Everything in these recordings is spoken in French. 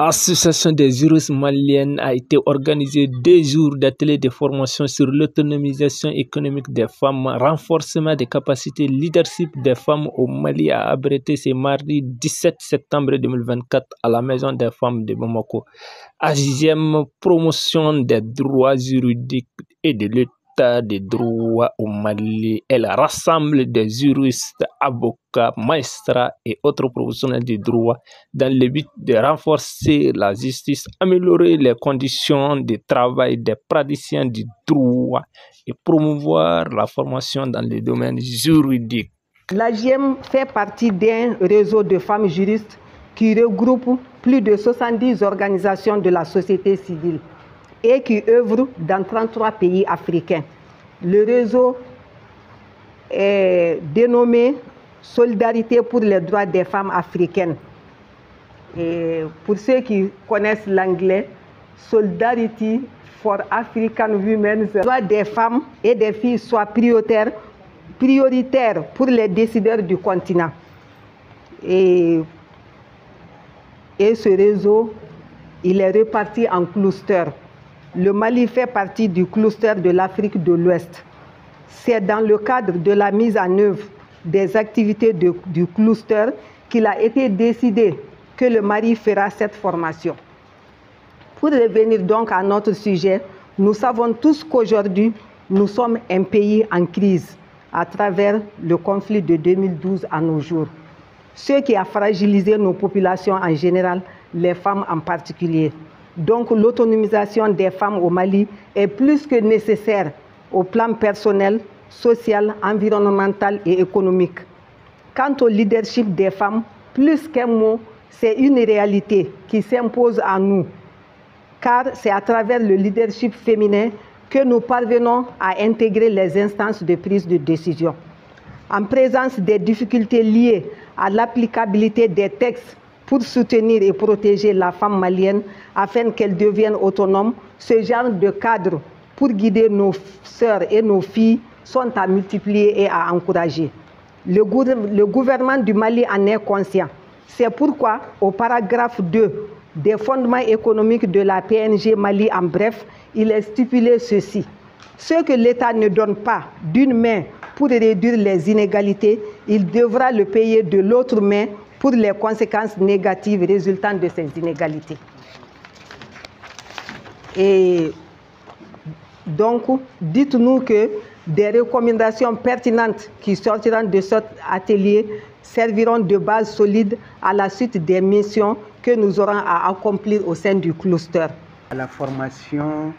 L'association des juristes maliennes a été organisée 2 jours d'ateliers de formation sur l'autonomisation économique des femmes, renforcement des capacités leadership des femmes au Mali, a abrité ce mardi 17 septembre 2024 à la Maison des femmes de Bamako. AGM, promotion des droits juridiques et de l'état des droits au Mali. Elle rassemble des juristes, avocats, magistrats et autres professionnels du droit dans le but de renforcer la justice, améliorer les conditions de travail des praticiens du droit et promouvoir la formation dans le domaine juridique. L'AGM fait partie d'un réseau de femmes juristes qui regroupe plus de 70 organisations de la société civile et qui œuvrent dans 33 pays africains. Le réseau est dénommé Solidarité pour les droits des femmes africaines. Et pour ceux qui connaissent l'anglais, Solidarity for African Women. Les droits des femmes et des filles soient prioritaires pour les décideurs du continent. Et ce réseau, il est réparti en clusters. Le Mali fait partie du cluster de l'Afrique de l'Ouest. C'est dans le cadre de la mise en œuvre des activités du cluster qu'il a été décidé que le Mali fera cette formation. Pour revenir donc à notre sujet, nous savons tous qu'aujourd'hui, nous sommes un pays en crise à travers le conflit de 2012 à nos jours. Ce qui a fragilisé nos populations en général, les femmes en particulier. Donc l'autonomisation des femmes au Mali est plus que nécessaire au plan personnel, social, environnemental et économique. Quant au leadership des femmes, plus qu'un mot, c'est une réalité qui s'impose à nous, car c'est à travers le leadership féminin que nous parvenons à intégrer les instances de prise de décision. En présence des difficultés liées à l'applicabilité des textes pour soutenir et protéger la femme malienne afin qu'elle devienne autonome, ce genre de cadres pour guider nos sœurs et nos filles sont à multiplier et à encourager. Le gouvernement du Mali en est conscient. C'est pourquoi, au paragraphe 2 des fondements économiques de la PNG Mali en bref, il est stipulé ceci. Ce que l'État ne donne pas d'une main pour réduire les inégalités, il devra le payer de l'autre main pour les conséquences négatives résultant de ces inégalités. Et donc, dites-nous que des recommandations pertinentes qui sortiront de cet atelier serviront de base solide à la suite des missions que nous aurons à accomplir au sein du cluster. La formation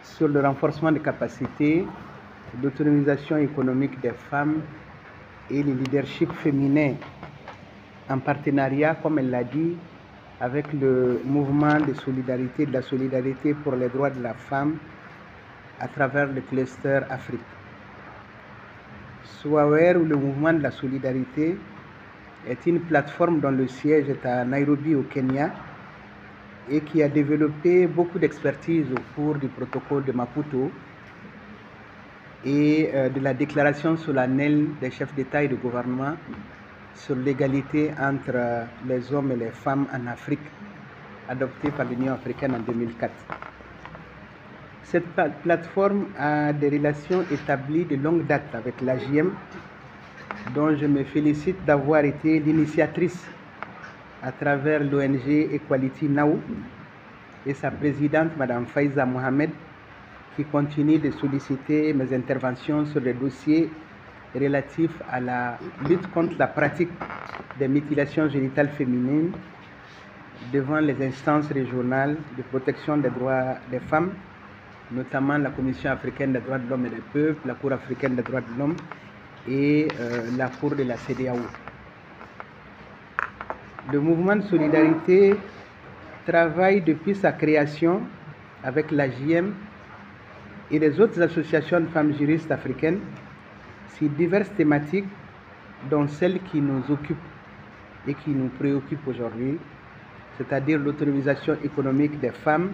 sur le renforcement des capacités, l'autonomisation économique des femmes et le leadership féminin en partenariat, comme elle l'a dit, avec le mouvement de la solidarité pour les droits de la femme à travers le cluster Afrique. SWAWER, ou le mouvement de la solidarité, est une plateforme dont le siège est à Nairobi au Kenya et qui a développé beaucoup d'expertise au cours du protocole de Maputo et de la déclaration solennelle des chefs d'État et de gouvernement sur l'égalité entre les hommes et les femmes en Afrique, adoptée par l'Union africaine en 2004. Cette plateforme a des relations établies de longue date avec l'AGM, dont je me félicite d'avoir été l'initiatrice à travers l'ONG Equality Now et sa présidente, Mme Faiza Mohamed, qui continue de solliciter mes interventions sur les dossiers relatifs à la lutte contre la pratique des mutilations génitales féminines devant les instances régionales de protection des droits des femmes, notamment la Commission africaine des droits de l'homme et des peuples, la Cour africaine des droits de l'homme et la Cour de la CEDEAO. Le mouvement de solidarité travaille depuis sa création avec l'AGM et les autres associations de femmes juristes africaines sur diverses thématiques, dont celle qui nous occupe et qui nous préoccupe aujourd'hui, c'est-à-dire l'autonomisation économique des femmes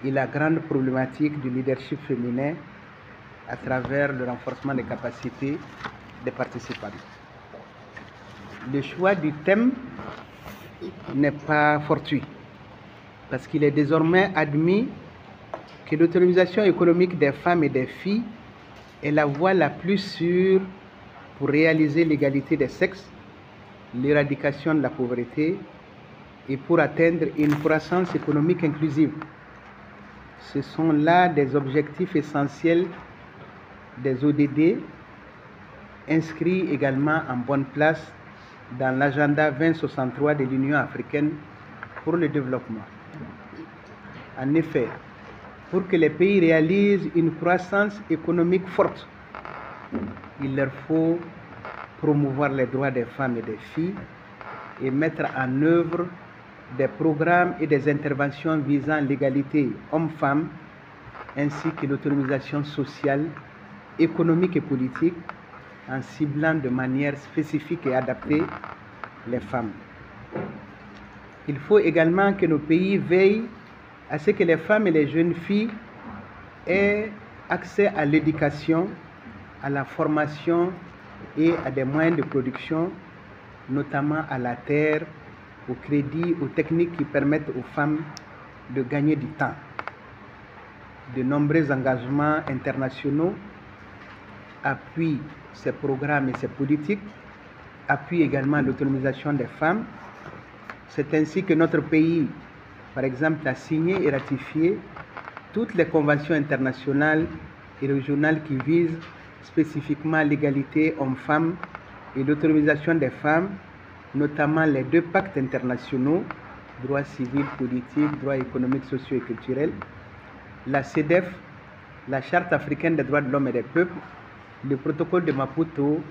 et la grande problématique du leadership féminin à travers le renforcement des capacités des participants. Le choix du thème n'est pas fortuit. parce qu'il est désormais admis que l'autonomisation économique des femmes et des filles est la voie la plus sûre pour réaliser l'égalité des sexes, l'éradication de la pauvreté et pour atteindre une croissance économique inclusive. Ce sont là des objectifs essentiels des ODD, inscrits également en bonne place dans l'agenda 2063 de l'Union africaine pour le développement. En effet, pour que les pays réalisent une croissance économique forte, il leur faut promouvoir les droits des femmes et des filles et mettre en œuvre des programmes et des interventions visant l'égalité hommes-femmes ainsi que l'autonomisation sociale, économique et politique en ciblant de manière spécifique et adaptée les femmes. Il faut également que nos pays veillent à ce que les femmes et les jeunes filles aient accès à l'éducation, à la formation et à des moyens de production, notamment à la terre, au crédit, aux techniques qui permettent aux femmes de gagner du temps. De nombreux engagements internationaux appuient ces programmes et ces politiques, appuient également l'autonomisation des femmes. C'est ainsi que notre pays, par exemple, a signé et ratifié toutes les conventions internationales et régionales qui visent spécifiquement l'égalité hommes-femmes et l'autonomisation des femmes, notamment les 2 pactes internationaux, droits civils, politiques, droits économiques, sociaux et culturels, la CEDEF, la Charte africaine des droits de l'homme et des peuples, le protocole de Maputo,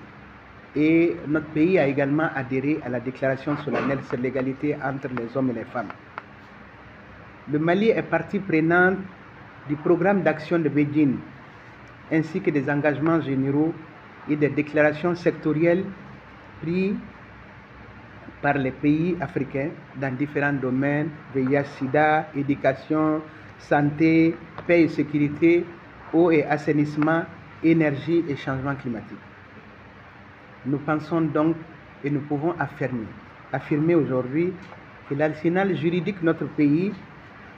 et notre pays a également adhéré à la déclaration solennelle sur l'égalité entre les hommes et les femmes. Le Mali est partie prenante du programme d'action de Beijing, ainsi que des engagements généraux et des déclarations sectorielles prises par les pays africains dans différents domaines, VIH-Sida, éducation, santé, paix et sécurité, eau et assainissement, énergie et changement climatique. Nous pensons donc et nous pouvons affirmer aujourd'hui que l'arsenal juridique de notre pays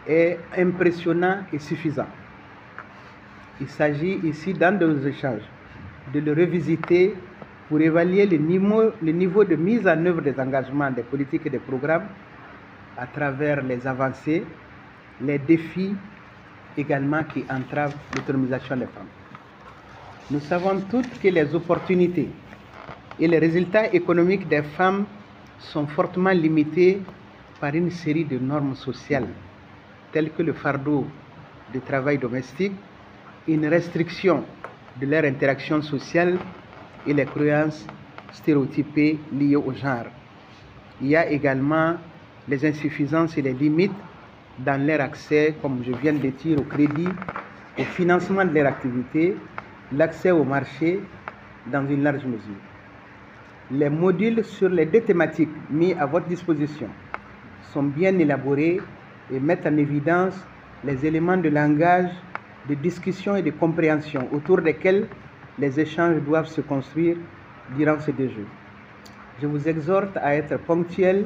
est impressionnant et suffisant. Il s'agit ici, dans nos échanges, de le revisiter pour évaluer le niveau de mise en œuvre des engagements, des politiques et des programmes à travers les avancées, les défis également qui entravent l'autonomisation des femmes. Nous savons toutes que les opportunités et les résultats économiques des femmes sont fortement limités par une série de normes sociales, telles que le fardeau du travail domestique, une restriction de leur interaction sociale et les croyances stéréotypées liées au genre. Il y a également les insuffisances et les limites dans leur accès, comme je viens de le dire, au crédit, au financement de leur activité, l'accès au marché dans une large mesure. Les modules sur les 2 thématiques mis à votre disposition sont bien élaborés et mettent en évidence les éléments de langage, de discussion et de compréhension autour desquels les échanges doivent se construire durant ces 2 jours. Je vous exhorte à être ponctuels,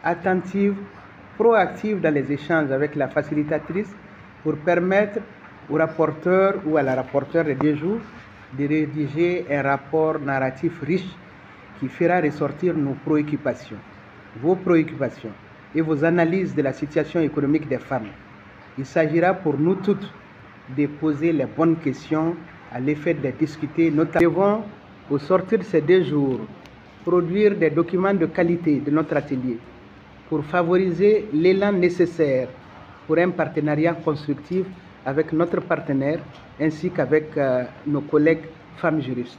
attentifs, proactifs dans les échanges avec la facilitatrice pour permettre au rapporteur ou à la rapporteure des 2 jours de rédiger un rapport narratif riche qui fera ressortir nos préoccupations, vos préoccupations et vos analyses de la situation économique des femmes. Il s'agira pour nous toutes de poser les bonnes questions à l'effet de discuter. Nous devons, au sortir de ces 2 jours, produire des documents de qualité de notre atelier pour favoriser l'élan nécessaire pour un partenariat constructif avec notre partenaire ainsi qu'avec nos collègues femmes juristes.